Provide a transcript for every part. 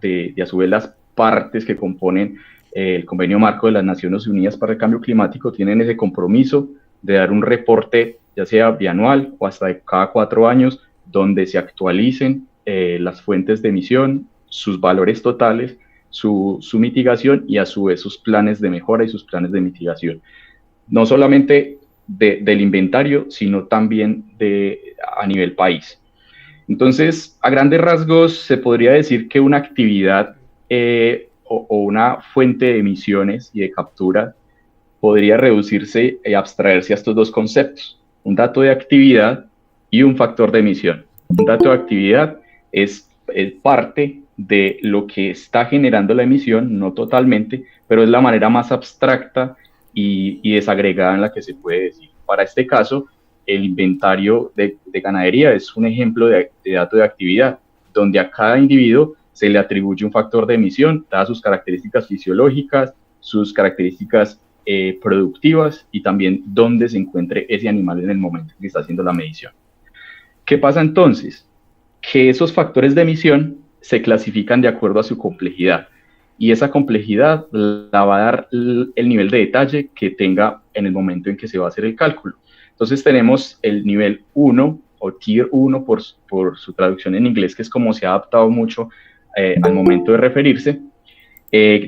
de a su vez las partes que componen el Convenio Marco de las Naciones Unidas para el Cambio Climático tienen ese compromiso de dar un reporte, ya sea bianual o hasta de cada 4 años, donde se actualicen las fuentes de emisión, sus valores totales, su mitigación y a su vez sus planes de mejora y sus planes de mitigación. No solamente del inventario, sino también a nivel país. Entonces, a grandes rasgos, se podría decir que una actividad o una fuente de emisiones y de captura podría reducirse y abstraerse a estos dos conceptos: un dato de actividad y un factor de emisión. Un dato de actividad es parte de lo que está generando la emisión, no totalmente, pero es la manera más abstracta y desagregada en la que se puede decir. Para este caso, el inventario de ganadería es un ejemplo de dato de actividad, donde a cada individuo se le atribuye un factor de emisión, dadas sus características fisiológicas, sus características productivas y también dónde se encuentre ese animal en el momento que está haciendo la medición. ¿Qué pasa entonces? Que esos factores de emisión se clasifican de acuerdo a su complejidad, y esa complejidad la va a dar el nivel de detalle que tenga en el momento en que se va a hacer el cálculo. Entonces tenemos el nivel 1 o Tier 1 por su traducción en inglés, que es como se ha adaptado mucho al momento de referirse,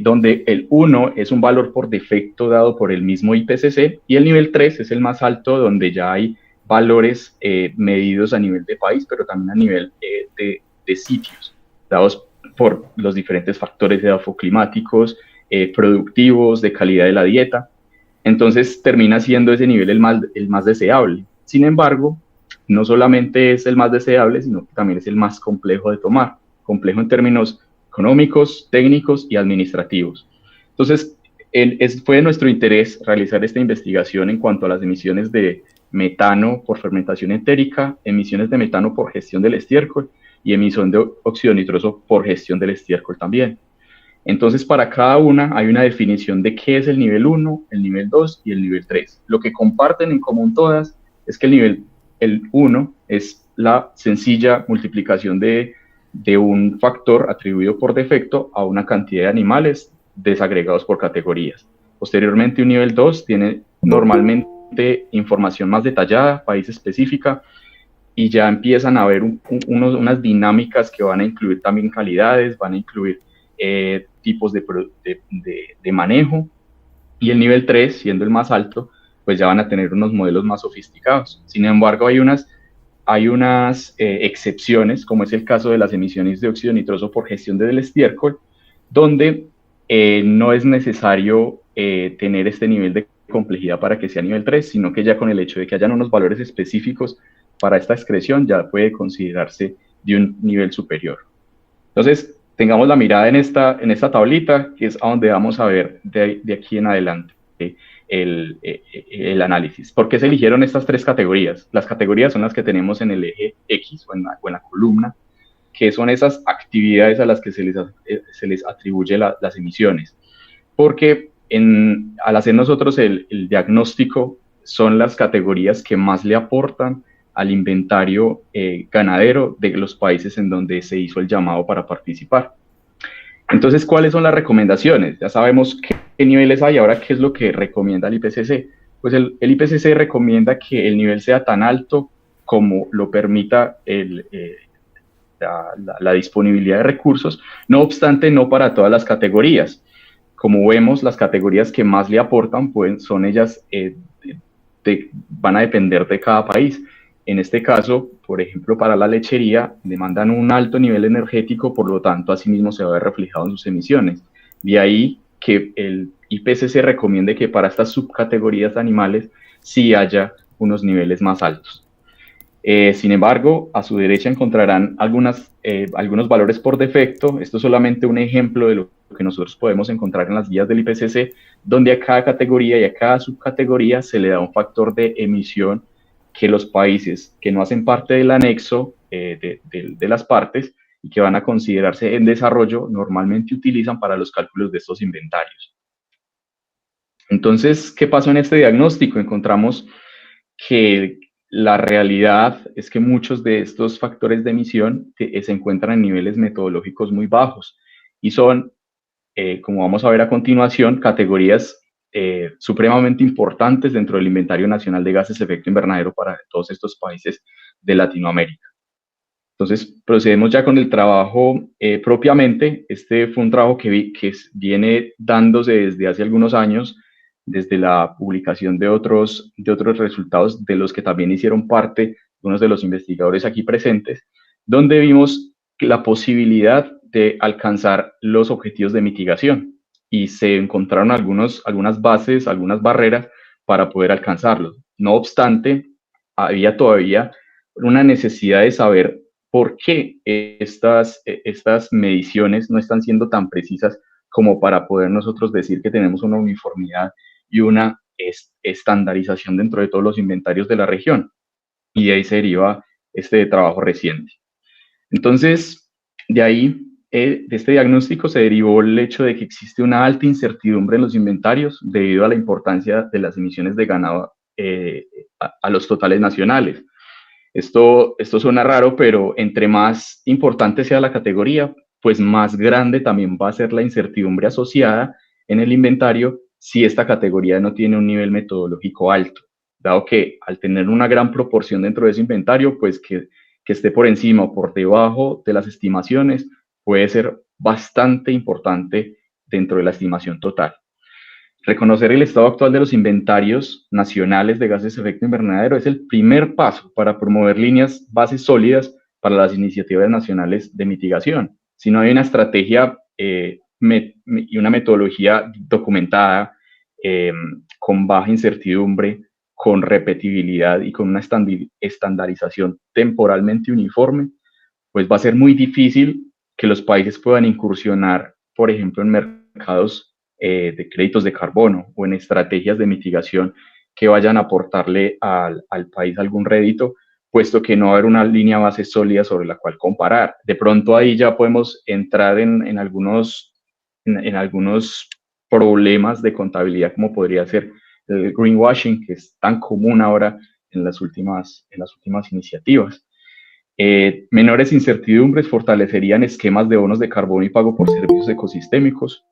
donde el 1 es un valor por defecto dado por el mismo IPCC, y el nivel 3 es el más alto, donde ya hay valores medidos a nivel de país, pero también a nivel de sitios, dados por los diferentes factores edafoclimáticos, productivos, de calidad de la dieta. Entonces termina siendo ese nivel el más deseable. Sin embargo, no solamente es el más deseable, sino que también es el más complejo de tomar, complejo en términos económicos, técnicos y administrativos. Entonces, fue de nuestro interés realizar esta investigación en cuanto a las emisiones de metano por fermentación entérica, emisiones de metano por gestión del estiércol y emisión de óxido nitroso por gestión del estiércol también. Entonces, para cada una hay una definición de qué es el nivel 1, el nivel 2 y el nivel 3. Lo que comparten en común todas es que el 1 es la sencilla multiplicación de un factor atribuido por defecto a una cantidad de animales desagregados por categorías. Posteriormente, un nivel 2 tiene normalmente información más detallada, país específica, y ya empiezan a haber unas dinámicas que van a incluir también calidades, van a incluir tipos de manejo, y el nivel 3, siendo el más alto, pues ya van a tener unos modelos más sofisticados. Sin embargo, hay unas excepciones, como es el caso de las emisiones de óxido nitroso por gestión del estiércol, donde no es necesario tener este nivel de complejidad para que sea nivel 3, sino que ya con el hecho de que hayan unos valores específicos para esta excreción ya puede considerarse de un nivel superior. Entonces, tengamos la mirada en esta tablita, que es a donde vamos a ver de aquí en adelante el análisis. ¿Por qué se eligieron estas tres categorías? Las categorías son las que tenemos en el eje X o en la columna, que son esas actividades a las que se les atribuye las emisiones. Porque al hacer nosotros el diagnóstico, son las categorías que más le aportan al inventario ganadero de los países en donde se hizo el llamado para participar. Entonces, ¿cuáles son las recomendaciones? Ya sabemos qué niveles hay. Ahora, ¿qué es lo que recomienda el IPCC? Pues el IPCC recomienda que el nivel sea tan alto como lo permita la disponibilidad de recursos, no obstante, no para todas las categorías. Como vemos, las categorías que más le aportan son ellas, van a depender de cada país. En este caso, por ejemplo, para la lechería, demandan un alto nivel energético, por lo tanto, asimismo se va a ver reflejado en sus emisiones. De ahí que el IPCC recomiende que para estas subcategorías de animales sí haya unos niveles más altos. Sin embargo, a su derecha encontrarán algunos valores por defecto. Esto es solamente un ejemplo de lo que nosotros podemos encontrar en las guías del IPCC, donde a cada categoría y a cada subcategoría se le da un factor de emisión que los países que no hacen parte del anexo de las partes y que van a considerarse en desarrollo normalmente utilizan para los cálculos de estos inventarios. Entonces, ¿qué pasó en este diagnóstico? Encontramos que la realidad es que muchos de estos factores de emisión se encuentran en niveles metodológicos muy bajos. y son, como vamos a ver a continuación, categorías supremamente importantes dentro del inventario nacional de gases de efecto invernadero para todos estos países de Latinoamérica. Entonces, procedemos ya con el trabajo propiamente. Este fue un trabajo que viene dándose desde hace algunos años, desde la publicación de otros resultados, de los que también hicieron parte unos de los investigadores aquí presentes, donde vimos la posibilidad de alcanzar los objetivos de mitigación y se encontraron algunas bases, algunas barreras para poder alcanzarlos. No obstante, había todavía una necesidad de saber por qué estas mediciones no están siendo tan precisas como para poder nosotros decir que tenemos una uniformidad y una estandarización dentro de todos los inventarios de la región. Y de ahí se deriva este trabajo reciente. Entonces, de ahí, de este diagnóstico se derivó el hecho de que existe una alta incertidumbre en los inventarios debido a la importancia de las emisiones de ganado a los totales nacionales. Esto suena raro, pero entre más importante sea la categoría, pues más grande también va a ser la incertidumbre asociada en el inventario si esta categoría no tiene un nivel metodológico alto, dado que al tener una gran proporción dentro de ese inventario, pues que esté por encima o por debajo de las estimaciones puede ser bastante importante dentro de la estimación total. Reconocer el estado actual de los inventarios nacionales de gases de efecto invernadero es el primer paso para promover líneas bases sólidas para las iniciativas nacionales de mitigación. Si no hay una estrategia y una metodología documentada con baja incertidumbre, con repetibilidad y con una estandarización temporalmente uniforme, pues va a ser muy difícil que los países puedan incursionar, por ejemplo, en mercados de créditos de carbono o en estrategias de mitigación que vayan a aportarle al país algún rédito, puesto que no va a haber una línea base sólida sobre la cual comparar. De pronto ahí ya podemos entrar en algunos problemas de contabilidad, como podría ser el greenwashing, que es tan común ahora en las últimas iniciativas. Menores incertidumbres fortalecerían esquemas de bonos de carbono y pago por servicios ecosistémicos.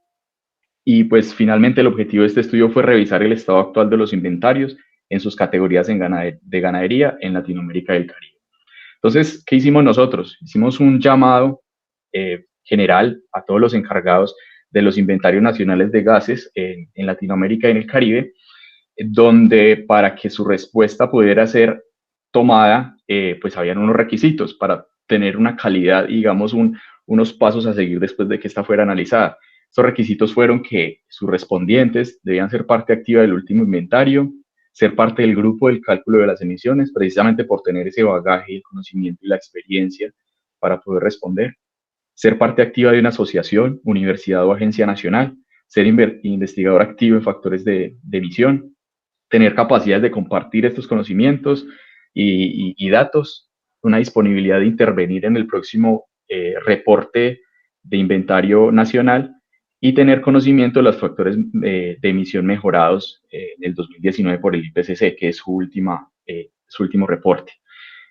Y pues finalmente el objetivo de este estudio fue revisar el estado actual de los inventarios en sus categorías de ganadería en Latinoamérica y el Caribe. Entonces, ¿qué hicimos nosotros? Hicimos un llamado general a todos los encargados de los inventarios nacionales de gases en Latinoamérica y en el Caribe, donde para que su respuesta pudiera ser tomada, pues habían unos requisitos para tener una calidad y digamos unos pasos a seguir después de que esta fuera analizada. Estos requisitos fueron que sus respondientes debían ser parte activa del último inventario, ser parte del grupo del cálculo de las emisiones, precisamente por tener ese bagaje, el conocimiento y la experiencia para poder responder, ser parte activa de una asociación, universidad o agencia nacional, ser investigador activo en factores de emisión, tener capacidad de compartir estos conocimientos y datos, una disponibilidad de intervenir en el próximo reporte de inventario nacional y tener conocimiento de los factores de emisión mejorados en el 2019 por el IPCC, que es su último reporte.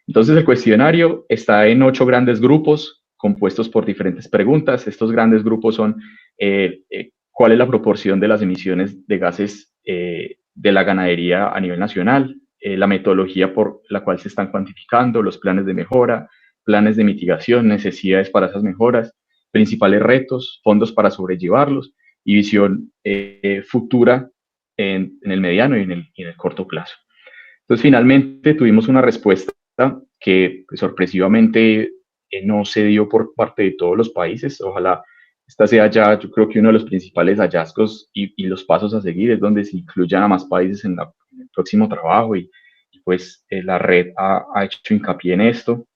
Entonces el cuestionario está en 8 grandes grupos compuestos por diferentes preguntas. Estos grandes grupos son cuál es la proporción de las emisiones de gases de la ganadería a nivel nacional, la metodología por la cual se están cuantificando, los planes de mejora, planes de mitigación, necesidades para esas mejoras, principales retos, fondos para sobrellevarlos y visión futura en el mediano y en el corto plazo. Entonces, finalmente tuvimos una respuesta que pues, sorpresivamente no se dio por parte de todos los países. Ojalá esta sea ya, yo creo que uno de los principales hallazgos y los pasos a seguir es donde se incluyan a más países en el próximo trabajo y pues la red ha hecho hincapié en esto.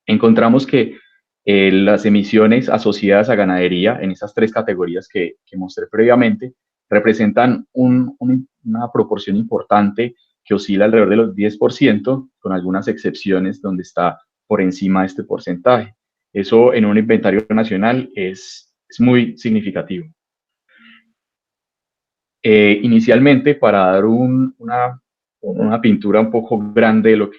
Encontramos que las emisiones asociadas a ganadería en esas 3 categorías que mostré previamente representan una proporción importante que oscila alrededor de los 10%, con algunas excepciones donde está por encima de este porcentaje. Eso en un inventario nacional es muy significativo. Inicialmente, para dar una pintura un poco grande de lo que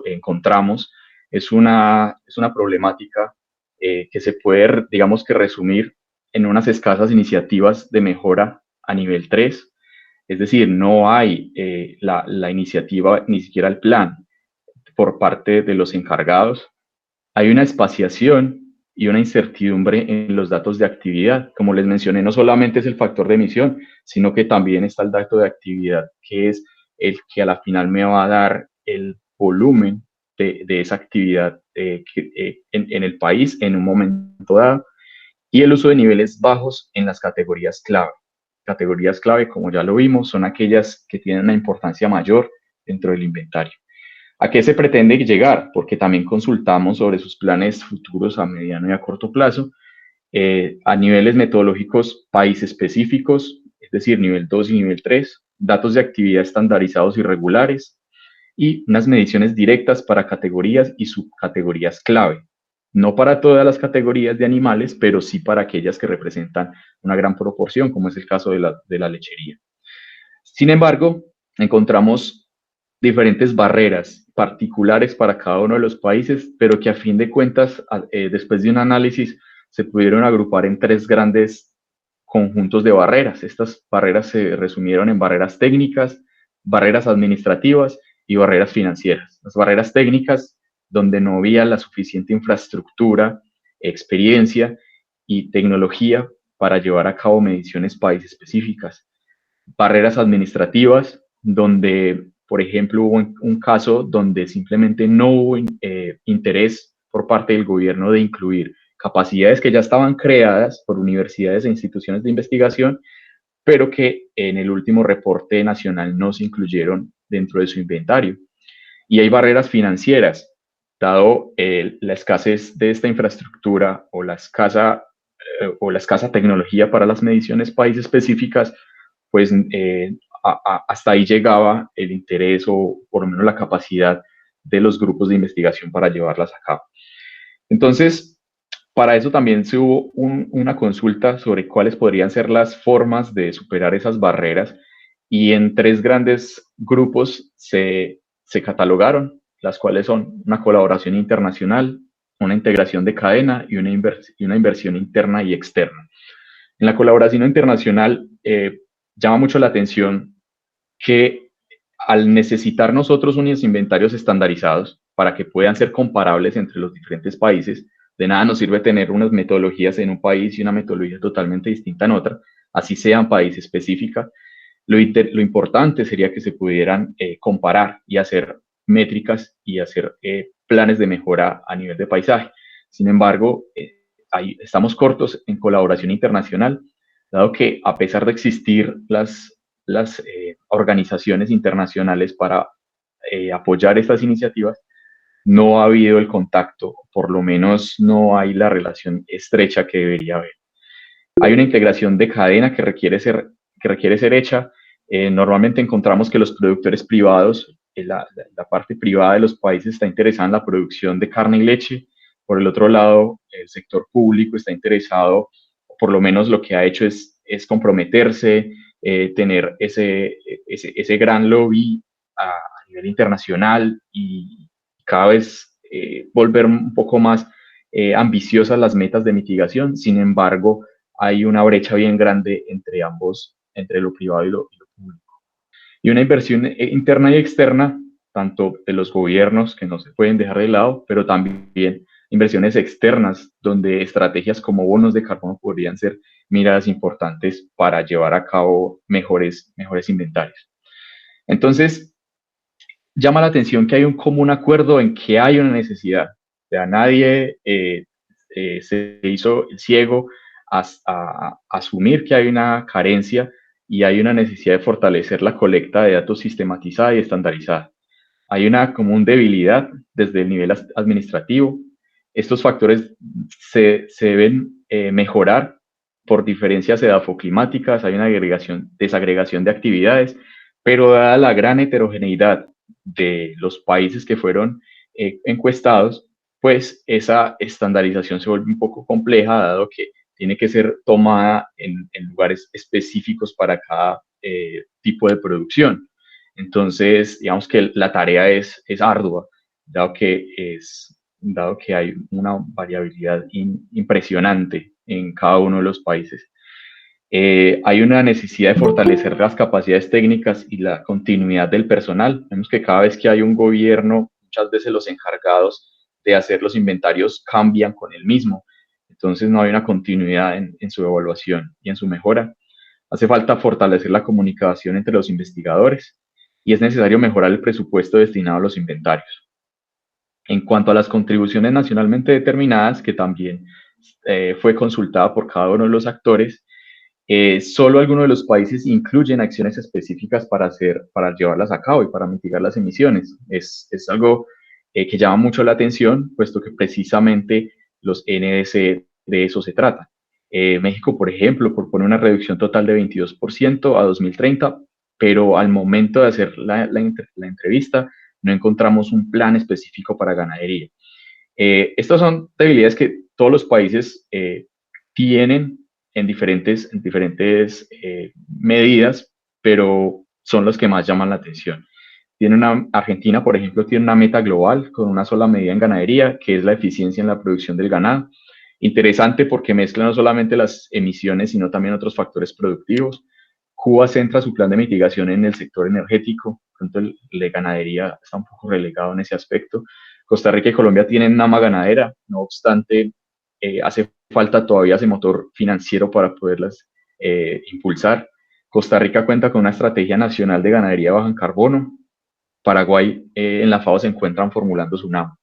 encontramos, es una problemática que se puede, digamos que resumir en unas escasas iniciativas de mejora a nivel 3. Es decir, no hay la iniciativa, ni siquiera el plan por parte de los encargados. Hay una espaciación y una incertidumbre en los datos de actividad. Como les mencioné, no solamente es el factor de emisión, sino que también está el dato de actividad, que es el que a la final me va a dar el volumen de esa actividad en el país en un momento dado, y el uso de niveles bajos en las categorías clave. Categorías clave, como ya lo vimos, son aquellas que tienen una importancia mayor dentro del inventario. ¿A qué se pretende llegar? Porque también consultamos sobre sus planes futuros a mediano y a corto plazo, a niveles metodológicos país específicos, es decir, nivel 2 y nivel 3, datos de actividad estandarizados y regulares, y unas mediciones directas para categorías y subcategorías clave. No para todas las categorías de animales, pero sí para aquellas que representan una gran proporción, como es el caso de la lechería. Sin embargo, encontramos diferentes barreras particulares para cada uno de los países, pero que a fin de cuentas, después de un análisis, se pudieron agrupar en tres grandes conjuntos de barreras. Estas barreras se resumieron en barreras técnicas, barreras administrativas y barreras financieras. Las barreras técnicas, donde no había la suficiente infraestructura, experiencia y tecnología para llevar a cabo mediciones país específicas. Barreras administrativas, donde, por ejemplo, hubo un caso donde simplemente no hubo interés por parte del gobierno de incluir capacidades que ya estaban creadas por universidades e instituciones de investigación, pero que en el último reporte nacional no se incluyeron dentro de su inventario. Y hay barreras financieras, dado la escasez de esta infraestructura o la escasa tecnología para las mediciones país específicas, pues hasta ahí llegaba el interés o por lo menos la capacidad de los grupos de investigación para llevarlas a cabo. Entonces, para eso también se hubo una consulta sobre cuáles podrían ser las formas de superar esas barreras, y en tres grandes grupos se catalogaron, las cuales son una colaboración internacional, una integración de cadena y una inversión interna y externa. En la colaboración internacional llama mucho la atención que al necesitar nosotros unos inventarios estandarizados para que puedan ser comparables entre los diferentes países, de nada nos sirve tener unas metodologías en un país y una metodología totalmente distinta en otra, así sean país específica. Lo importante sería que se pudieran comparar y hacer métricas y hacer planes de mejora a nivel de paisaje. Sin embargo, ahí estamos cortos en colaboración internacional, dado que a pesar de existir las organizaciones internacionales para apoyar estas iniciativas, no ha habido el contacto, por lo menos no hay la relación estrecha que debería haber. Hay una integración de cadena que requiere ser hecha. Normalmente encontramos que los productores privados, la parte privada de los países está interesada en la producción de carne y leche. Por el otro lado, el sector público está interesado, por lo menos lo que ha hecho es comprometerse, tener ese gran lobby a nivel internacional y cada vez volver un poco más ambiciosas las metas de mitigación. Sin embargo, hay una brecha bien grande entre ambos, entre lo privado y lo público. Y una inversión interna y externa, tanto de los gobiernos, que no se pueden dejar de lado, pero también inversiones externas, donde estrategias como bonos de carbono podrían ser miradas importantes para llevar a cabo mejores inventarios. Entonces, llama la atención que hay un común acuerdo en que hay una necesidad. O sea, nadie se hizo el ciego a asumir que hay una carencia y hay una necesidad de fortalecer la colecta de datos sistematizada y estandarizada. Hay una común debilidad desde el nivel administrativo. Estos factores se deben mejorar por diferencias edafoclimáticas, hay una desagregación de actividades, pero dada la gran heterogeneidad de los países que fueron encuestados, pues esa estandarización se vuelve un poco compleja, dado que tiene que ser tomada en lugares específicos para cada tipo de producción. Entonces, digamos que la tarea es ardua, dado que dado que hay una variabilidad impresionante en cada uno de los países. Hay una necesidad de fortalecer las capacidades técnicas y la continuidad del personal. Vemos que cada vez que hay un gobierno, muchas veces los encargados de hacer los inventarios cambian con el mismo. Entonces no hay una continuidad en su evaluación y en su mejora. Hace falta fortalecer la comunicación entre los investigadores y es necesario mejorar el presupuesto destinado a los inventarios. En cuanto a las contribuciones nacionalmente determinadas, que también fue consultada por cada uno de los actores, solo algunos de los países incluyen acciones específicas para llevarlas a cabo y para mitigar las emisiones. Es algo que llama mucho la atención, puesto que precisamente los NDC de eso se trata. México, por ejemplo, propone una reducción total de 22% a 2030, pero al momento de hacer la entrevista no encontramos un plan específico para ganadería. Estas son debilidades que todos los países tienen en diferentes medidas, pero son las que más llaman la atención. Argentina, por ejemplo, tiene una meta global con una sola medida en ganadería, que es la eficiencia en la producción del ganado. Interesante porque mezcla no solamente las emisiones, sino también otros factores productivos. Cuba centra su plan de mitigación en el sector energético, pronto el de ganadería está un poco relegado en ese aspecto. Costa Rica y Colombia tienen nama ganadera, no obstante, hace falta todavía ese motor financiero para poderlas impulsar. Costa Rica cuenta con una estrategia nacional de ganadería baja en carbono. Paraguay en la FAO se encuentran formulando su NAM.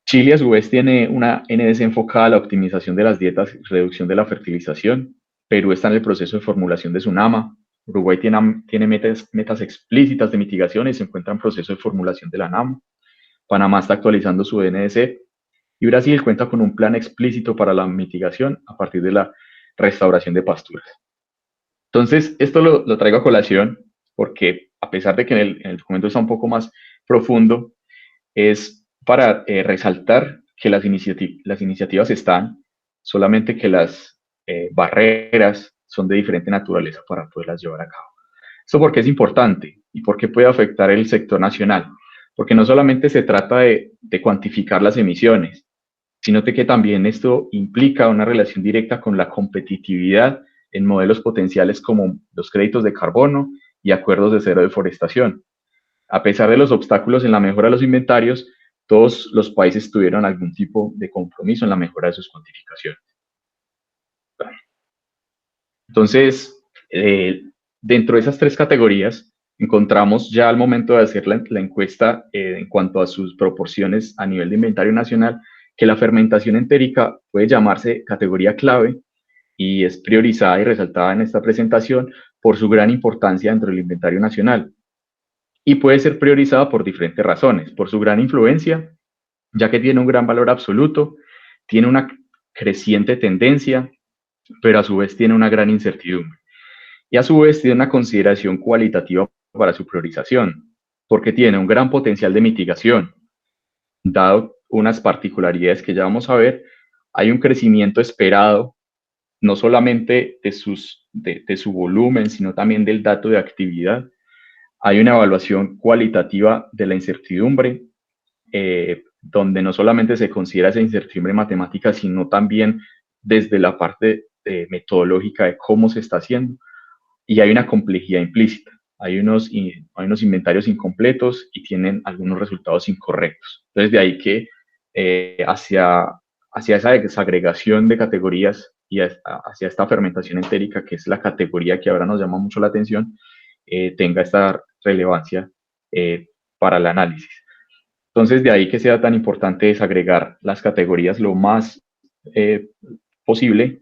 Chile a su vez tiene una NDC enfocada a la optimización de las dietas y reducción de la fertilización. Perú está en el proceso de formulación de su NAMA. Uruguay tiene metas explícitas de mitigación y se encuentra en proceso de formulación de la NAMA. Panamá está actualizando su NDC y Brasil cuenta con un plan explícito para la mitigación a partir de la restauración de pasturas. Entonces, esto lo traigo a colación porque a pesar de que en el documento está un poco más profundo, es para resaltar que las iniciativas están, solamente que las barreras son de diferente naturaleza para poderlas llevar a cabo. ¿Esto por qué es importante y por qué puede afectar el sector nacional? Porque no solamente se trata de cuantificar las emisiones, sino que también esto implica una relación directa con la competitividad en modelos potenciales como los créditos de carbono y acuerdos de cero deforestación. A pesar de los obstáculos en la mejora de los inventarios, todos los países tuvieron algún tipo de compromiso en la mejora de sus cuantificaciones. Entonces, dentro de esas tres categorías, encontramos ya al momento de hacer la encuesta en cuanto a sus proporciones a nivel de inventario nacional, que la fermentación entérica puede llamarse categoría clave y es priorizada y resaltada en esta presentación por su gran importancia dentro del inventario nacional. Y puede ser priorizada por diferentes razones, por su gran influencia, ya que tiene un gran valor absoluto, tiene una creciente tendencia, pero a su vez tiene una gran incertidumbre. Y a su vez tiene una consideración cualitativa para su priorización, porque tiene un gran potencial de mitigación. Dado unas particularidades que ya vamos a ver, hay un crecimiento esperado, no solamente de su volumen, sino también del dato de actividad. Hay una evaluación cualitativa de la incertidumbre, donde no solamente se considera esa incertidumbre matemática, sino también desde la parte metodológica de cómo se está haciendo. Y hay una complejidad implícita. Hay unos inventarios incompletos y tienen algunos resultados incorrectos. Entonces, de ahí que hacia esa desagregación de categorías y hacia esta fermentación entérica, que es la categoría que ahora nos llama mucho la atención, tenga esta relevancia para el análisis. Entonces, de ahí que sea tan importante desagregar las categorías lo más posible.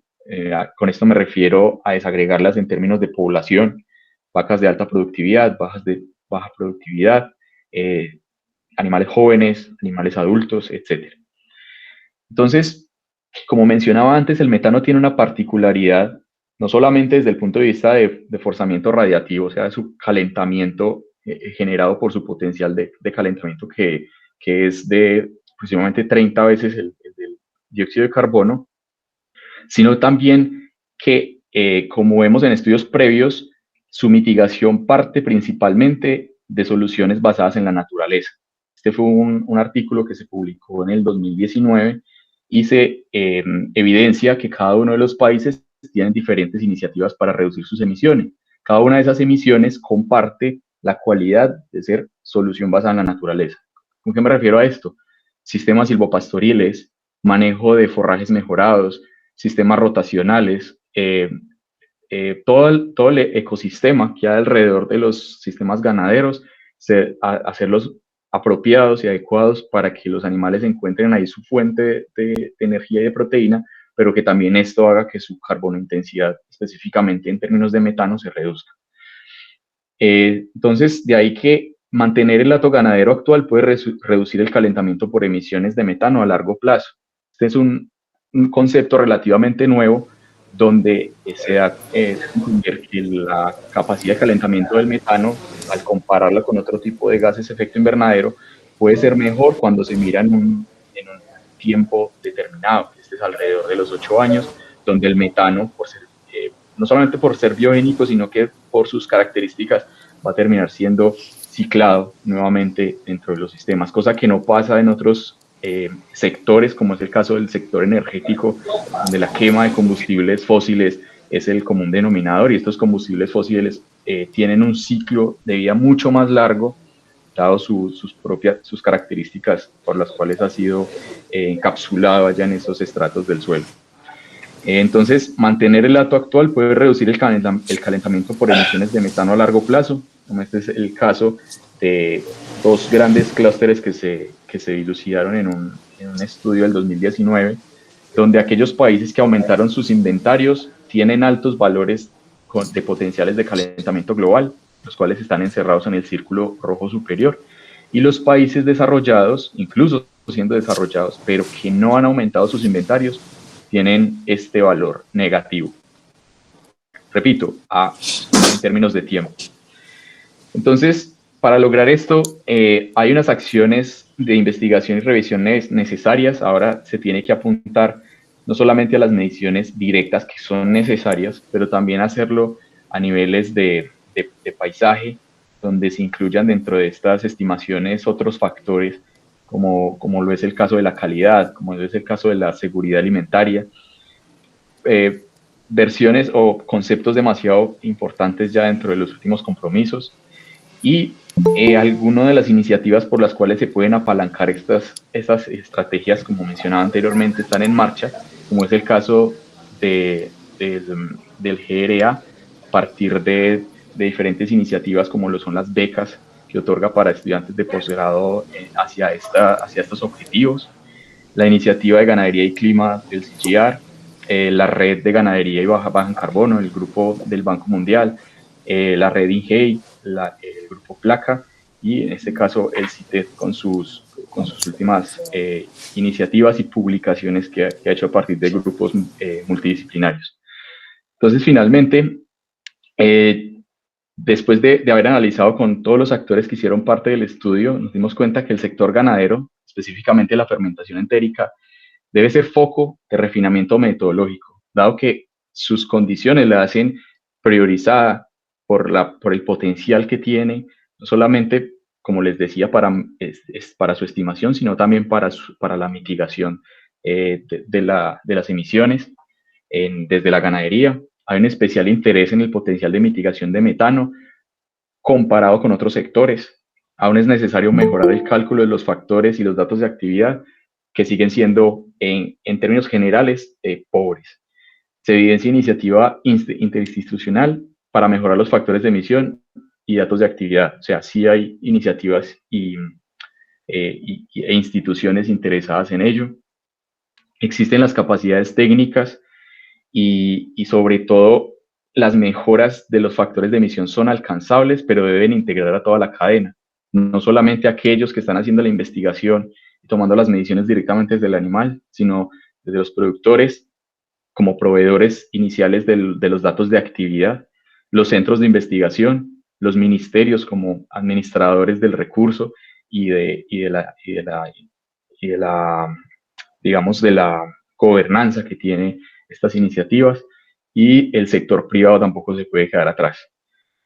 Con esto me refiero a desagregarlas en términos de población, vacas de alta productividad, vacas de baja productividad, animales jóvenes, animales adultos, etc. Entonces, como mencionaba antes, el metano tiene una particularidad, no solamente desde el punto de vista de forzamiento radiativo, o sea, de su calentamiento generado por su potencial de calentamiento que es de aproximadamente 30 veces el del dióxido de carbono, sino también que, como vemos en estudios previos, su mitigación parte principalmente de soluciones basadas en la naturaleza. Este fue un artículo que se publicó en el 2019 y se evidencia que cada uno de los países tienen diferentes iniciativas para reducir sus emisiones. Cada una de esas emisiones comparte la cualidad de ser solución basada en la naturaleza. ¿Con qué me refiero a esto? Sistemas silvopastoriles, manejo de forrajes mejorados, sistemas rotacionales, todo el ecosistema que hay alrededor de los sistemas ganaderos, hacerlos apropiados y adecuados para que los animales encuentren ahí su fuente de energía y de proteína, pero que también esto haga que su carbono intensidad, específicamente en términos de metano, se reduzca. Entonces, de ahí que mantener el hato ganadero actual puede reducir el calentamiento por emisiones de metano a largo plazo. Este es un concepto relativamente nuevo donde se da que la capacidad de calentamiento del metano, al compararla con otro tipo de gases de efecto invernadero, puede ser mejor cuando se mira en un tiempo determinado. Este es alrededor de los 8 años, donde el metano, por ser, no solamente por ser biogénico, sino que por sus características va a terminar siendo ciclado nuevamente dentro de los sistemas, cosa que no pasa en otros sectores, como es el caso del sector energético, donde la quema de combustibles fósiles es el común denominador, y estos combustibles fósiles tienen un ciclo de vida mucho más largo, dado sus características por las cuales ha sido encapsulado allá en esos estratos del suelo. Entonces, mantener el hato actual puede reducir el calentamiento por emisiones de metano a largo plazo, como este es el caso de dos grandes clústeres que se dilucidaron en un estudio del 2019, donde aquellos países que aumentaron sus inventarios tienen altos valores de potenciales de calentamiento global, los cuales están encerrados en el círculo rojo superior, y los países desarrollados, incluso siendo desarrollados, pero que no han aumentado sus inventarios, tienen este valor negativo. Repito, en términos de tiempo. Entonces, para lograr esto, hay unas acciones de investigación y revisión necesarias. Ahora se tiene que apuntar no solamente a las mediciones directas que son necesarias, pero también hacerlo a niveles de paisaje, donde se incluyan dentro de estas estimaciones otros factores, como lo es el caso de la calidad, como lo es el caso de la seguridad alimentaria, versiones o conceptos demasiado importantes ya dentro de los últimos compromisos, y algunas de las iniciativas por las cuales se pueden apalancar estas estrategias, como mencionaba anteriormente, están en marcha, como es el caso del GRA, a partir de diferentes iniciativas como lo son las becas que otorga para estudiantes de posgrado hacia estos objetivos, la iniciativa de ganadería y clima del CGR, la red de ganadería y baja en carbono, el grupo del Banco Mundial, la red INGEI, el grupo Placa, y en este caso el CITED con sus últimas iniciativas y publicaciones que ha hecho a partir de grupos multidisciplinarios. Entonces, finalmente, después de haber analizado con todos los actores que hicieron parte del estudio, nos dimos cuenta que el sector ganadero, específicamente la fermentación entérica, debe ser foco de refinamiento metodológico, dado que sus condiciones la hacen priorizada por el potencial que tiene, no solamente, como les decía, para su estimación, sino también para la mitigación de las emisiones desde la ganadería. Hay un especial interés en el potencial de mitigación de metano comparado con otros sectores. Aún es necesario mejorar el cálculo de los factores y los datos de actividad, que siguen siendo, en términos generales, pobres. Se evidencia iniciativa interinstitucional para mejorar los factores de emisión y datos de actividad. O sea, sí hay iniciativas e instituciones interesadas en ello. Existen las capacidades técnicas y sobre todo las mejoras de los factores de emisión son alcanzables, pero deben integrar a toda la cadena, no solamente a aquellos que están haciendo la investigación y tomando las mediciones directamente desde el animal, sino desde los productores como proveedores iniciales de los datos de actividad, los centros de investigación, los ministerios como administradores del recurso y de la digamos, de la gobernanza que tiene estas iniciativas, y el sector privado tampoco se puede quedar atrás.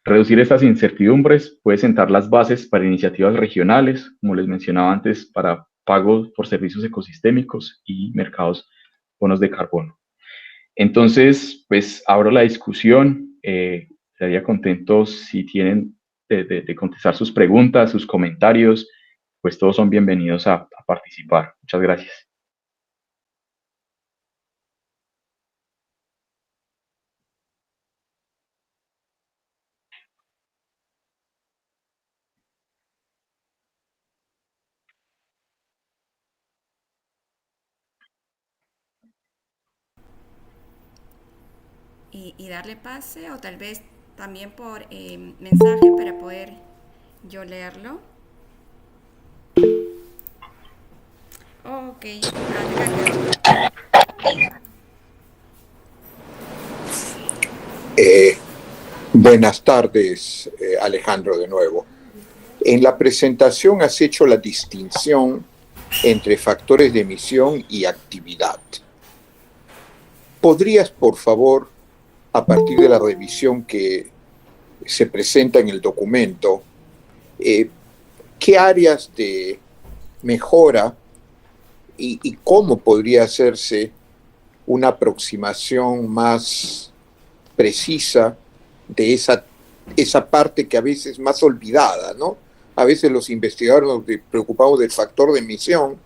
Reducir estas incertidumbres puede sentar las bases para iniciativas regionales, como les mencionaba antes, para pagos por servicios ecosistémicos y mercados bonos de carbono. Entonces, pues abro la discusión. Estaría contento si tienen de contestar sus preguntas, sus comentarios. Pues todos son bienvenidos a participar. Muchas gracias. Y darle pase o tal vez también por mensaje para poder yo leerlo. Ok, Alejandro. Eh, Buenas tardes, Alejandro, de nuevo. En la presentación has hecho la distinción entre factores de emisión y actividad. ¿Podrías, por favor, a partir de la revisión que se presenta en el documento, qué áreas de mejora y cómo podría hacerse una aproximación más precisa de esa parte que a veces es más olvidada, ¿no? A veces los investigadores nos preocupamos del factor de emisión,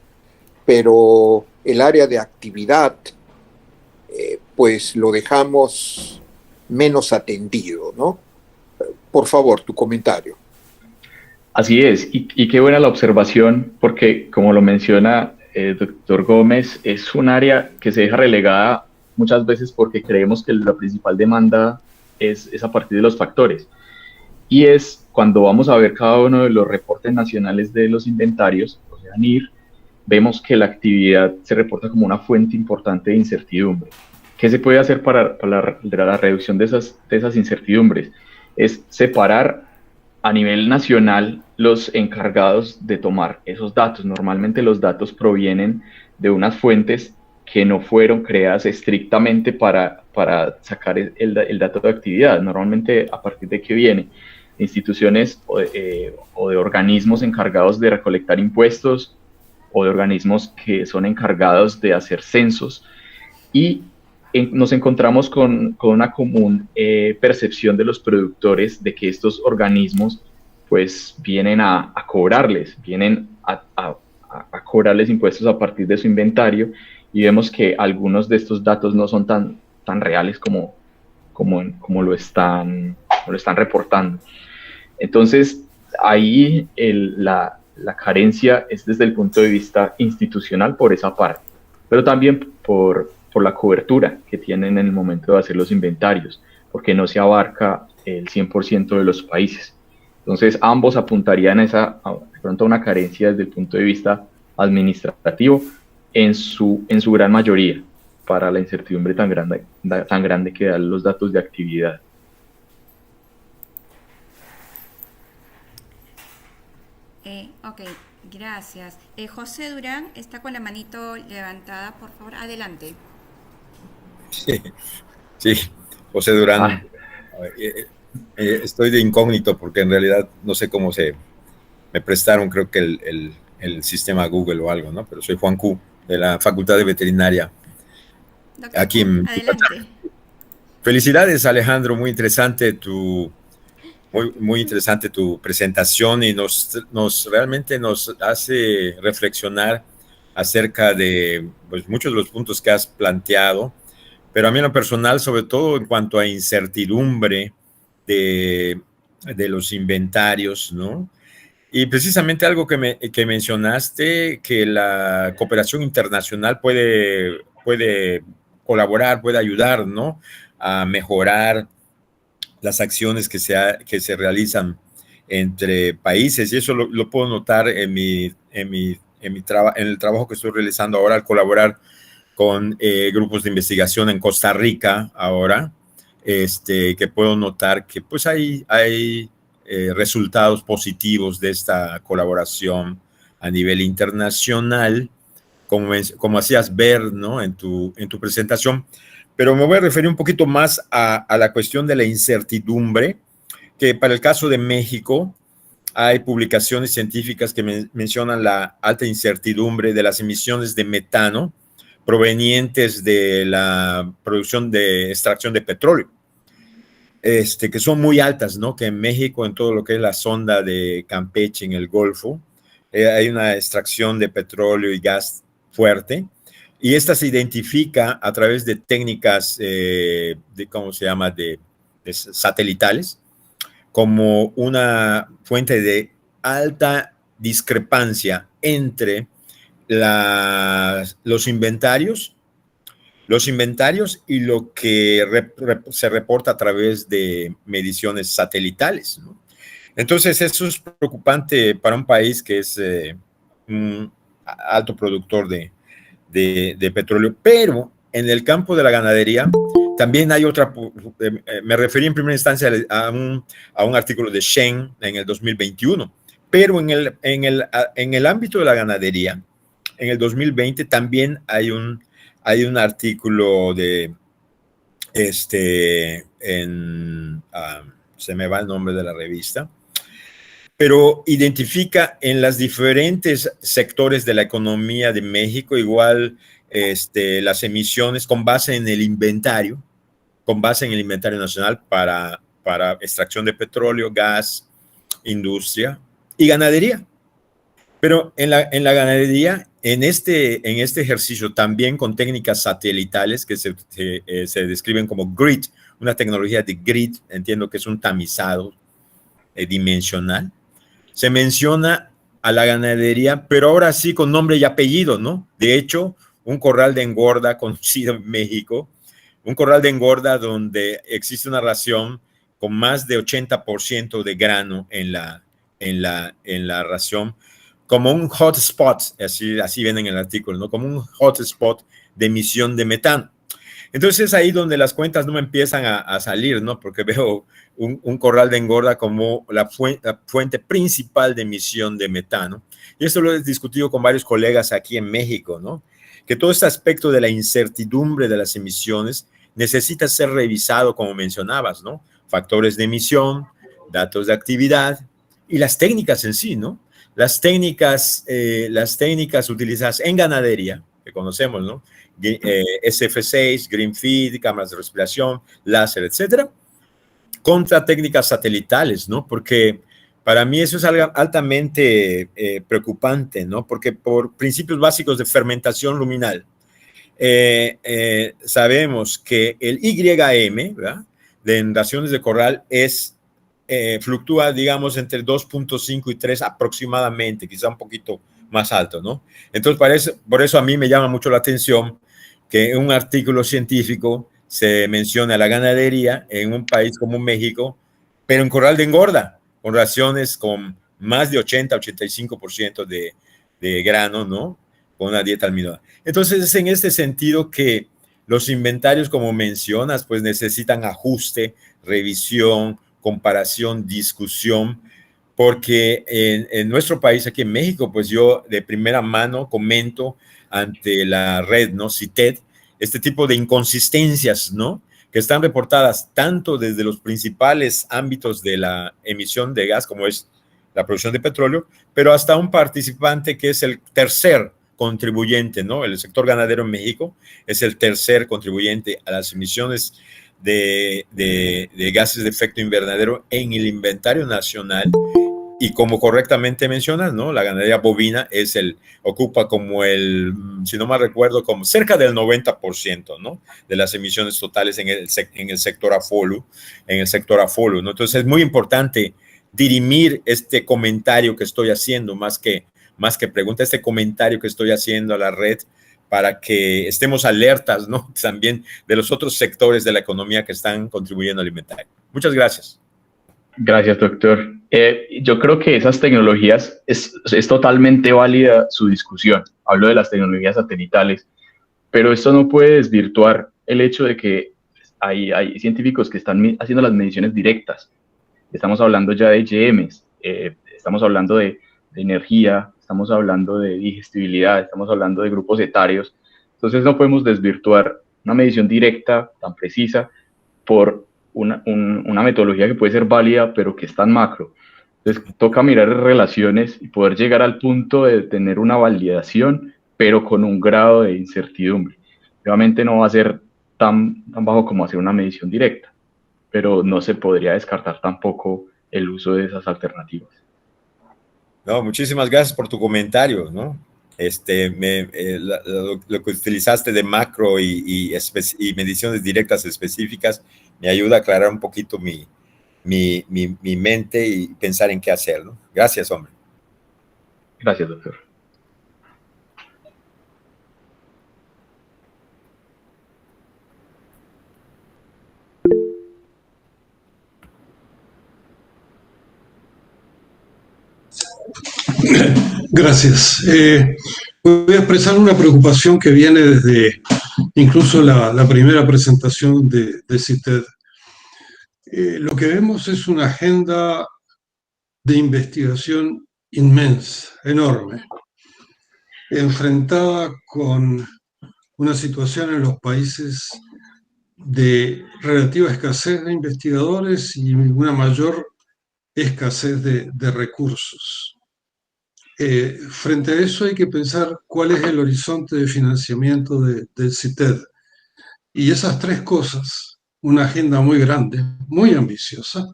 pero el área de actividad, pues lo dejamos menos atendido, ¿no? Por favor, tu comentario. Así es, y qué buena la observación, porque como lo menciona el doctor Gómez, es un área que se deja relegada muchas veces porque creemos que la principal demanda es a partir de los factores. Y es cuando vamos a ver cada uno de los reportes nacionales de los inventarios, o sea, NIR, vemos que la actividad se reporta como una fuente importante de incertidumbre. ¿Qué se puede hacer para la reducción de esas incertidumbres? Es separar a nivel nacional los encargados de tomar esos datos. Normalmente los datos provienen de unas fuentes que no fueron creadas estrictamente para sacar el dato de actividad. Normalmente a partir de qué viene, instituciones o de organismos encargados de recolectar impuestos o de organismos que son encargados de hacer censos y nos encontramos con una común percepción de los productores de que estos organismos pues vienen a cobrarles, vienen a cobrarles impuestos a partir de su inventario y vemos que algunos de estos datos no son tan reales como lo están reportando. Entonces, ahí la carencia es desde el punto de vista institucional por esa parte, pero también por la cobertura que tienen en el momento de hacer los inventarios, porque no se abarca el 100% de los países. Entonces, ambos apuntarían de pronto a una carencia desde el punto de vista administrativo en su gran mayoría para la incertidumbre tan grande que dan los datos de actividad. Ok, gracias. José Durán está con la manito levantada, por favor, adelante. Sí, sí, José Ah, Durán. Estoy de incógnito porque en realidad no sé cómo me prestaron, creo que el sistema Google o algo, ¿no? Pero soy Juan Q, de la Facultad de Veterinaria, Doctor aquí Q, en Yucatán. adelante. Felicidades, Alejandro, muy interesante muy interesante tu presentación y realmente nos hace reflexionar acerca de pues, muchos de los puntos que has planteado. Pero a mí en lo personal, sobre todo en cuanto a incertidumbre de los inventarios, ¿no? Y precisamente algo que mencionaste, que la cooperación internacional puede colaborar, puede ayudar, ¿no? A mejorar las acciones que se realizan entre países. Y eso lo puedo notar en el trabajo que estoy realizando ahora al colaborar con grupos de investigación en Costa Rica ahora, que puedo notar que pues hay resultados positivos de esta colaboración a nivel internacional, como hacías ver, ¿no? en tu presentación. Pero me voy a referir un poquito más a la cuestión de la incertidumbre, que para el caso de México hay publicaciones científicas que mencionan la alta incertidumbre de las emisiones de metano provenientes de la producción de extracción de petróleo, que son muy altas, ¿no? Que en México, en todo lo que es la sonda de Campeche, en el Golfo, hay una extracción de petróleo y gas fuerte, y esta se identifica a través de técnicas ¿cómo se llama?, de satelitales, como una fuente de alta discrepancia entre los inventarios y lo que se reporta a través de mediciones satelitales, ¿no? Entonces, eso es preocupante para un país que es un alto productor de petróleo, pero en el campo de la ganadería también hay otra. Me referí en primera instancia a un artículo de Shen en el 2021, pero en el ámbito de la ganadería, en el 2020 también hay un artículo se me va el nombre de la revista, pero identifica en los diferentes sectores de la economía de México igual las emisiones con base en el inventario nacional para extracción de petróleo, gas, industria y ganadería. Pero en la ganadería, en este ejercicio, también con técnicas satelitales que se describen como grid, una tecnología de grid, entiendo que es un tamizado dimensional, se menciona a la ganadería, pero ahora sí con nombre y apellido, ¿no? De hecho, un corral de engorda conocido en México, un corral de engorda donde existe una ración con más de 80% de grano en la ración, como un hotspot, así ven en el artículo, ¿no? Como un hotspot de emisión de metano. Entonces es ahí donde las cuentas no me empiezan a salir, ¿no? Porque veo un corral de engorda como la fuente principal de emisión de metano. Y esto lo he discutido con varios colegas aquí en México, ¿no? Que todo este aspecto de la incertidumbre de las emisiones necesita ser revisado, como mencionabas, ¿no? Factores de emisión, datos de actividad y las técnicas en sí, ¿no? Las técnicas utilizadas en ganadería, que conocemos, ¿no? SF6, Green Feed, cámaras de respiración, láser, etcétera, contra técnicas satelitales, ¿no? Porque para mí eso es algo altamente preocupante, ¿no? Porque por principios básicos de fermentación luminal, sabemos que el YM, ¿verdad?, de raciones de corral fluctúa, digamos, entre 2.5 y 3 aproximadamente, quizá un poquito más alto, ¿no? Entonces, por eso a mí me llama mucho la atención que en un artículo científico se menciona la ganadería en un país como México, pero en corral de engorda, con raciones con más de 80-85% de grano, ¿no? Con una dieta almidonada. Entonces, es en este sentido que los inventarios, como mencionas, pues necesitan ajuste, revisión, comparación, discusión, porque en nuestro país, aquí en México, pues yo de primera mano comento ante la red, ¿no?, CITED, este tipo de inconsistencias, ¿no?, que están reportadas tanto desde los principales ámbitos de la emisión de gas, como es la producción de petróleo, pero hasta un participante que es el tercer contribuyente, ¿no? El sector ganadero en México es el tercer contribuyente a las emisiones de gases de efecto invernadero en el inventario nacional. Y como correctamente mencionas, ¿no?, la ganadería bovina ocupa como si no mal recuerdo, como cerca del 90%, ¿no?, de las emisiones totales en el sector AFOLU, ¿no? Entonces es muy importante dirimir este comentario que estoy haciendo, más que pregunta, este comentario que estoy haciendo a la red, para que estemos alertas, ¿no?, también de los otros sectores de la economía que están contribuyendo al inventario. Muchas gracias. Gracias, doctor. Yo creo que esas tecnologías, es totalmente válida su discusión. Hablo de las tecnologías satelitales, pero esto no puede desvirtuar el hecho de que hay científicos que están haciendo las mediciones directas. Estamos hablando ya de IGMs, estamos hablando de energía, estamos hablando de digestibilidad, estamos hablando de grupos etarios. Entonces no podemos desvirtuar una medición directa tan precisa por una metodología que puede ser válida, pero que es tan macro. Entonces, toca mirar relaciones y poder llegar al punto de tener una validación, pero con un grado de incertidumbre. Obviamente no va a ser tan bajo como hacer una medición directa, pero no se podría descartar tampoco el uso de esas alternativas. No, muchísimas gracias por tu comentario, ¿no? Lo que utilizaste de macro y mediciones directas específicas me ayuda a aclarar un poquito mi mente y pensar en qué hacer, ¿no? Gracias, hombre. Gracias, doctor. Gracias. Voy a expresar una preocupación que viene desde incluso la primera presentación de CITED. Lo que vemos es una agenda de investigación inmensa, enorme, enfrentada con una situación en los países de relativa escasez de investigadores y una mayor escasez de recursos. Frente a eso hay que pensar cuál es el horizonte de financiamiento del CITED. Y esas tres cosas, una agenda muy grande, muy ambiciosa,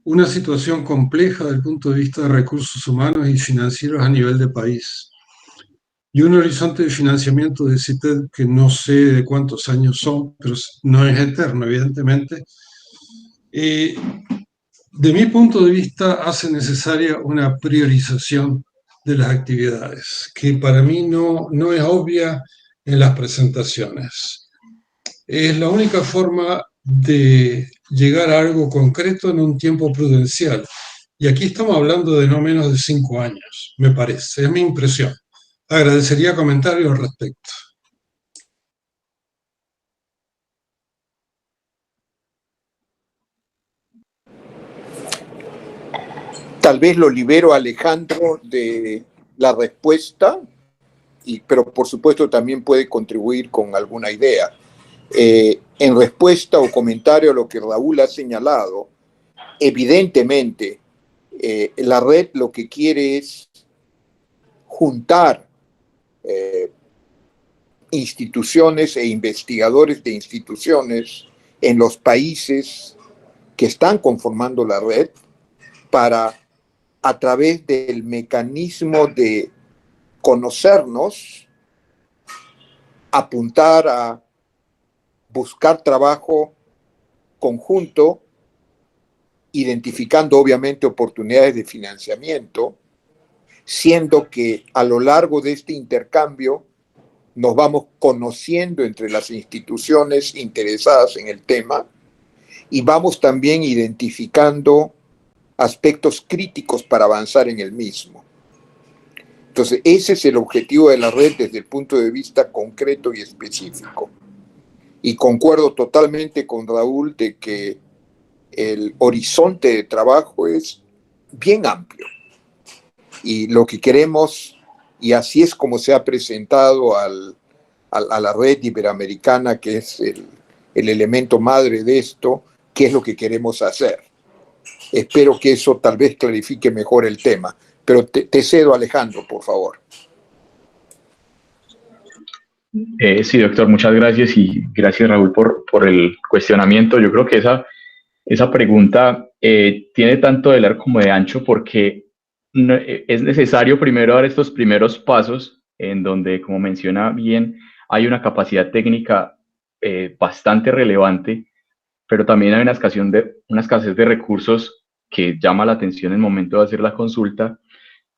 una situación compleja desde el punto de vista de recursos humanos y financieros a nivel de país, y un horizonte de financiamiento de CITED que no sé de cuántos años son, pero no es eterno, evidentemente. De mi punto de vista, hace necesaria una priorización de las actividades, que para mí no es obvia en las presentaciones. Es la única forma de llegar a algo concreto en un tiempo prudencial. Y aquí estamos hablando de no menos de 5 años, me parece, es mi impresión. Agradecería comentarios al respecto. Tal vez lo libero a Alejandro de la respuesta, pero por supuesto también puede contribuir con alguna idea. En respuesta o comentario a lo que Raúl ha señalado, evidentemente la red lo que quiere es juntar instituciones e investigadores de instituciones en los países que están conformando la red para, a través del mecanismo de conocernos, apuntar a buscar trabajo conjunto, identificando obviamente oportunidades de financiamiento, siendo que a lo largo de este intercambio nos vamos conociendo entre las instituciones interesadas en el tema y vamos también identificando aspectos críticos para avanzar en el mismo. Entonces, ese es el objetivo de la red desde el punto de vista concreto y específico. Y concuerdo totalmente con Raúl de que el horizonte de trabajo es bien amplio. Y lo que queremos, y así es como se ha presentado a la red iberoamericana, que es el elemento madre de esto, qué es lo que queremos hacer. Espero que eso tal vez clarifique mejor el tema. Pero te cedo, Alejandro, por favor. Sí, doctor, muchas gracias y gracias, Raúl, por el cuestionamiento. Yo creo que esa pregunta tiene tanto de largo como de ancho porque es necesario primero dar estos primeros pasos en donde, como menciona bien, hay una capacidad técnica bastante relevante, pero también hay una escasez de recursos que llama la atención en el momento de hacer la consulta,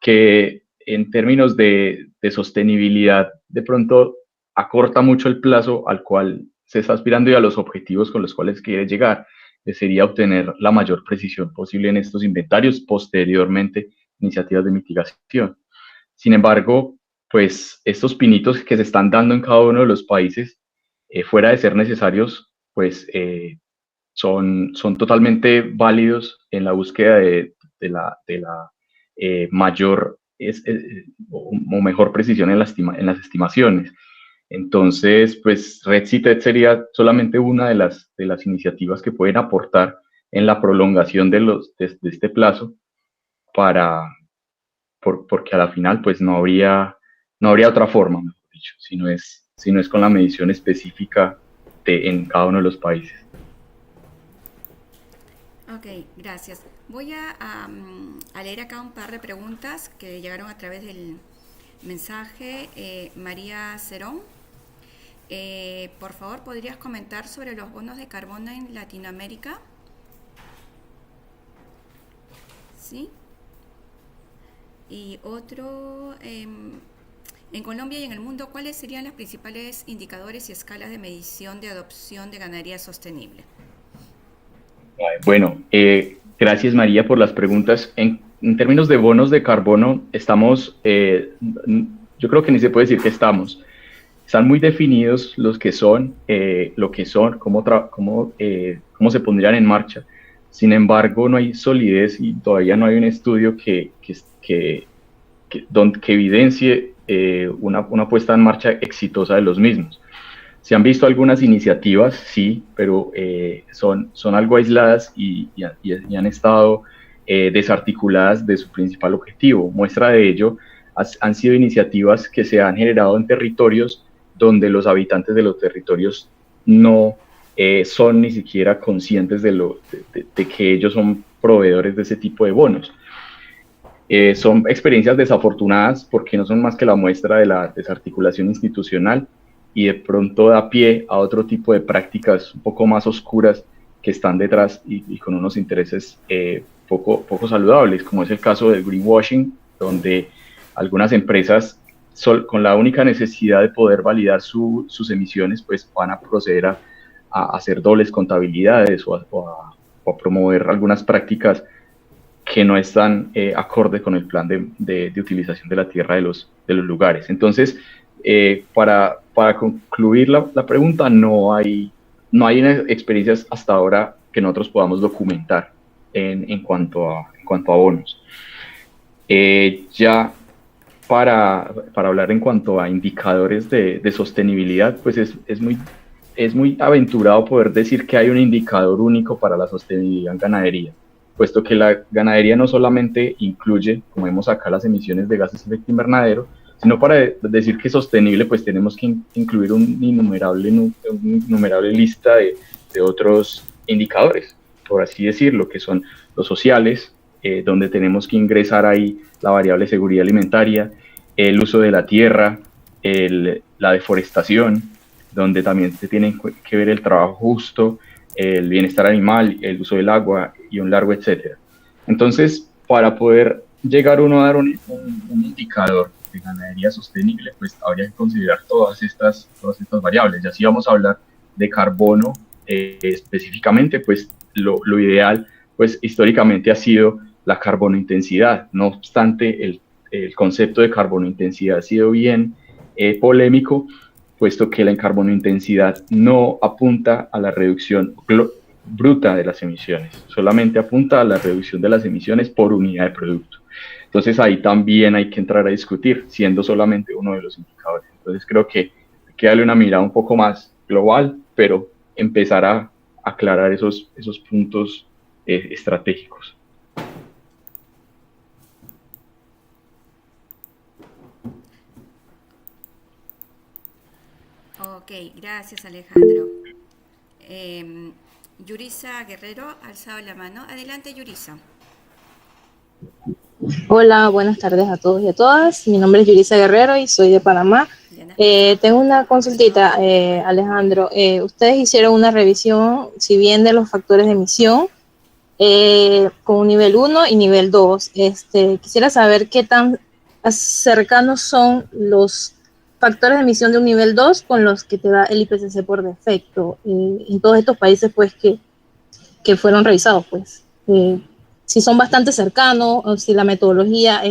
que en términos de sostenibilidad de pronto acorta mucho el plazo al cual se está aspirando y a los objetivos con los cuales quiere llegar, que sería obtener la mayor precisión posible en estos inventarios, posteriormente iniciativas de mitigación. Sin embargo, pues estos pinitos que se están dando en cada uno de los países, fuera de ser necesarios, pues son totalmente válidos en la búsqueda de la mayor o mejor precisión en las estimaciones. Entonces, pues Red CITED sería solamente una de las iniciativas que pueden aportar en la prolongación de este plazo porque a la final pues no habría otra forma, mejor dicho, si no es con la medición específica en cada uno de los países. Ok, gracias. Voy a leer acá un par de preguntas que llegaron a través del mensaje. María Cerón, por favor, ¿podrías comentar sobre los bonos de carbono en Latinoamérica? ¿Sí? Y otro, en Colombia y en el mundo, ¿cuáles serían los principales indicadores y escalas de medición de adopción de ganadería sostenible? Bueno, gracias María por las preguntas. En términos de bonos de carbono, estamos, yo creo que ni se puede decir que están muy definidos los que son, lo que son, cómo se pondrían en marcha. Sin embargo, no hay solidez y todavía no hay un estudio que evidencie una puesta en marcha exitosa de los mismos. Se han visto algunas iniciativas, sí, pero son algo aisladas y han estado desarticuladas de su principal objetivo. Muestra de ello han sido iniciativas que se han generado en territorios donde los habitantes de los territorios no son ni siquiera conscientes de que ellos son proveedores de ese tipo de bonos. Son experiencias desafortunadas porque no son más que la muestra de la desarticulación institucional y de pronto da pie a otro tipo de prácticas un poco más oscuras que están detrás y con unos intereses poco saludables, como es el caso del greenwashing, donde algunas empresas con la única necesidad de poder validar sus emisiones, pues van a proceder a hacer dobles contabilidades o a promover algunas prácticas que no están acorde con el plan de utilización de la tierra de los lugares. Entonces, para concluir la pregunta, no hay experiencias hasta ahora que nosotros podamos documentar en cuanto a bonos. Ya para hablar en cuanto a indicadores de sostenibilidad, pues es muy aventurado poder decir que hay un indicador único para la sostenibilidad en ganadería, puesto que la ganadería no solamente incluye, como vemos acá, las emisiones de gases de efecto invernadero, sino para decir que es sostenible, pues tenemos que incluir una innumerable lista de otros indicadores, por así decirlo, que son los sociales, donde tenemos que ingresar ahí la variable seguridad alimentaria, el uso de la tierra, la deforestación, donde también se tiene que ver el trabajo justo, el bienestar animal, el uso del agua y un largo etcétera. Entonces, para poder llegar uno a dar un indicador de ganadería sostenible, pues habría que considerar todas estas variables. Ya si vamos a hablar de carbono específicamente, pues lo ideal, pues históricamente ha sido la carbono intensidad. No obstante, el concepto de carbono intensidad ha sido bien polémico, puesto que la carbono intensidad no apunta a la reducción bruta de las emisiones, solamente apunta a la reducción de las emisiones por unidad de producto. Entonces ahí también hay que entrar a discutir, siendo solamente uno de los indicadores. Entonces creo que hay que darle una mirada un poco más global, pero empezar a aclarar esos puntos estratégicos. Ok, gracias Alejandro. Yurisa Guerrero ha alzado la mano. Adelante, Yurisa. Hola, buenas tardes a todos y a todas. Mi nombre es Yurisa Guerrero y soy de Panamá. Tengo una consultita, Alejandro. Ustedes hicieron una revisión, si bien de los factores de emisión, con nivel 1 y nivel 2. Quisiera saber qué tan cercanos son los factores de emisión de un nivel 2 con los que te da el IPCC por defecto en todos estos países pues que fueron revisados, pues si son bastante cercanos o si la metodología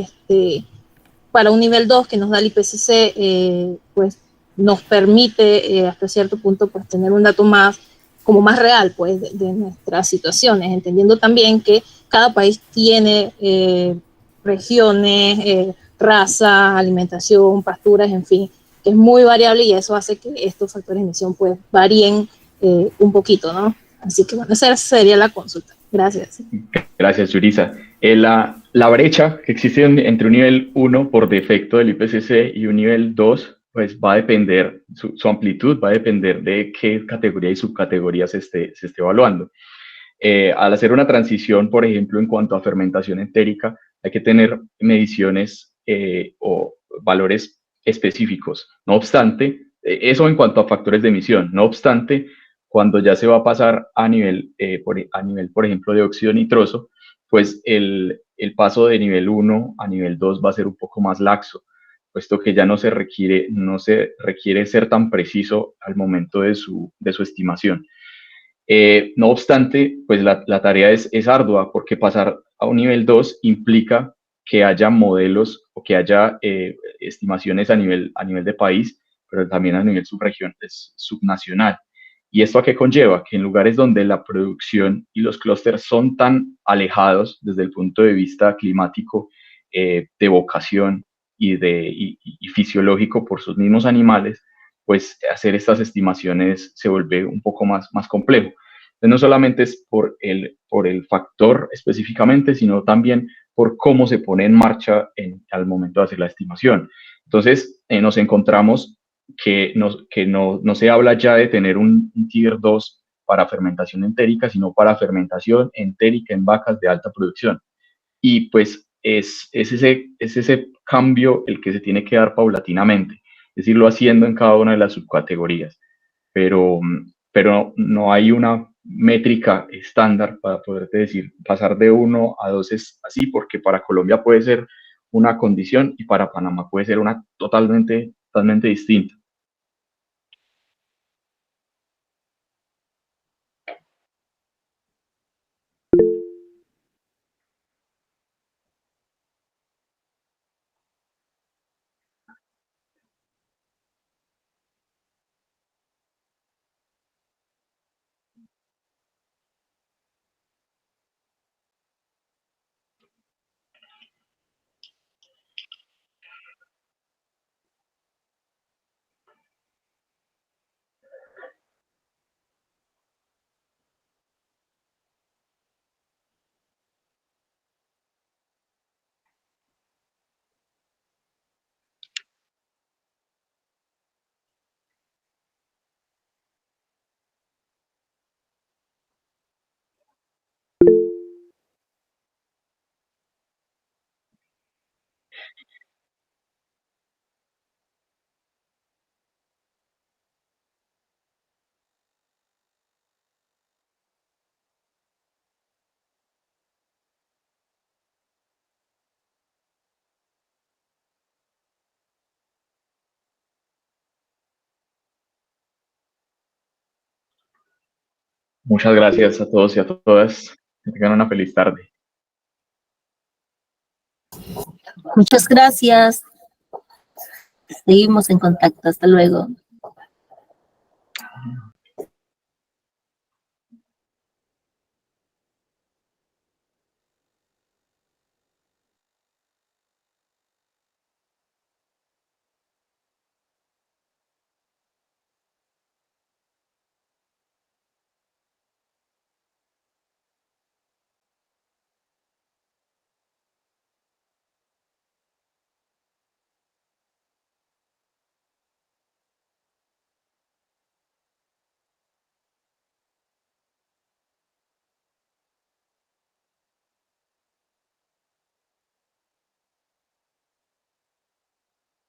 para un nivel 2 que nos da el IPCC pues nos permite hasta cierto punto pues tener un dato más real pues de nuestras situaciones, entendiendo también que cada país tiene regiones, razas, alimentación, pasturas, en fin. que es muy variable y eso hace que estos factores de emisión pues varíen un poquito, ¿no? Así que bueno, esa sería la consulta. Gracias. Gracias, Yurisa. La brecha que existe entre un nivel 1 por defecto del IPCC y un nivel 2, pues va a depender, su amplitud va a depender de qué categoría y subcategoría se esté evaluando. Al hacer una transición, por ejemplo, en cuanto a fermentación entérica, hay que tener mediciones o valores específicos. No obstante, eso en cuanto a factores de emisión. No obstante, cuando ya se va a pasar a nivel, por ejemplo, de óxido nitroso, pues el paso de nivel 1 a nivel 2 va a ser un poco más laxo, puesto que ya no se requiere ser tan preciso al momento de su estimación. No obstante, pues la tarea es ardua, porque pasar a un nivel 2 implica que haya modelos o que haya estimaciones a nivel de país, pero también a nivel subregión, subnacional. ¿Y esto a qué conlleva? Que en lugares donde la producción y los clústeres son tan alejados desde el punto de vista climático, de vocación y fisiológico por sus mismos animales, pues hacer estas estimaciones se vuelve un poco más complejo. Entonces, no solamente es por el factor específicamente, sino también por cómo se pone en marcha al momento de hacer la estimación. Entonces, nos encontramos que no se habla ya de tener un Tier 2 para fermentación entérica, sino para fermentación entérica en vacas de alta producción. Y pues es ese cambio el que se tiene que dar paulatinamente, es irlo haciendo en cada una de las subcategorías, pero no hay una métrica estándar para poderte decir pasar de 1 a 2 es así, porque para Colombia puede ser una condición y para Panamá puede ser una totalmente distinta. Muchas gracias a todos y a todas. Que tengan una feliz tarde. Muchas gracias. Seguimos en contacto. Hasta luego.